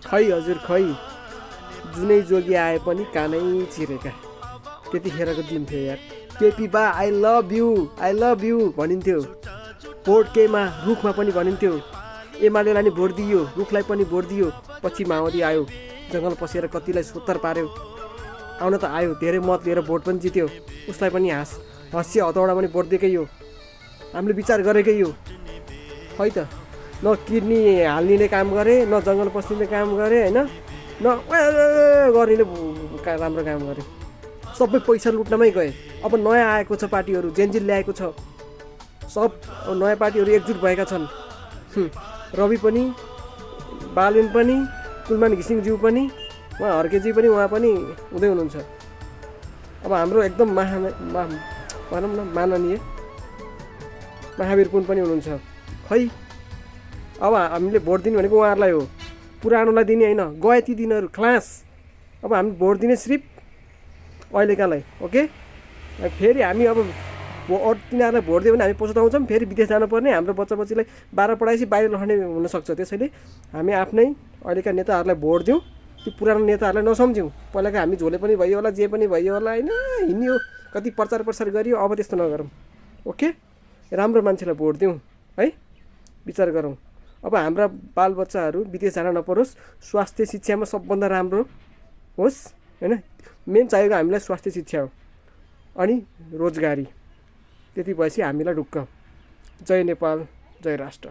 खै हजुर खै, जुनै जोगी आए पनि कानै चिरेका, त्यतिखेरको दिन थियो यार। केपी बा आई लभ यु भनिन्थ्यो। भोट केमा रुखमा पनि भनिन्थ्यो। एमालेलाई नि भोट दियो, रुखलाई पनि भोट दियो। पछि माओवादी आयो, जङ्गल पसेर कतिलाई सोत्तर पार्यो। आउन त आयो, धेरै मत लिएर भोट पनि जित्यो। उसलाई पनि हँसियो हतौडा पनि भोट दिएकै हो, हामीले विचार गरेकै हो। खै त, न किडनी हाल्ने काम गरे, न जङ्गल पस्ने काम गरे, होइन, न गर्ने राम्रो काम गरे। सबै पैसा लुट्नमै गए। अब नयाँ आएको छ पार्टीहरू, जेनजिल ल्याएको छ, सब नयाँ पार्टीहरू एकजुट भएका छन्। रवि पनि, बालेन पनि, कुलमान घिसिङज्यू पनि, उहाँ हर्केजी पनि, उहाँ पनि हुँदै हुनुहुन्छ। अब हाम्रो एकदम भनौँ न माननीय महावीर पुन पनि हुनुहुन्छ। खै अब हामीले भोट दिने भनेको उहाँहरूलाई हो, पुरानोलाई दिने होइन। गए ती दिनहरू क्लास। अब हामी भोट दिने सिर्फ अहिलेकालाई, ओके। फेरि हामी अब तिनीहरूलाई भोट दियो भने हामी पछुताउँछौँ, फेरि विदेश जानुपर्ने, हाम्रो बच्चा बच्चीलाई 12 पढाएपछि बाहिर लड्ने हुनसक्छ। त्यसैले हामी आफ्नै अहिलेका नेताहरूलाई भोट दिउँ, ती पुरानो नेताहरूलाई नसम्झौँ। पहिलाको हामी झोले पनि भइयो होला, जे पनि भइयो होला, होइन, हिँड्यो, कति प्रचार गरियो। अब त्यस्तो नगरौँ, ओके। राम्रो मान्छेलाई भोट दिउँ है, विचार गरौँ। अब हाम्रा बालबच्चाहरू विदेश जान नपरोस्, स्वास्थ्य शिक्षामा सबभन्दा राम्रो होस्, होइन। मेन चाहिएको हामीलाई स्वास्थ्य शिक्षा हो, अनि रोजगारी। त्यति भएपछि हामीलाई ढुक्क। जय नेपाल, जय राष्ट्र।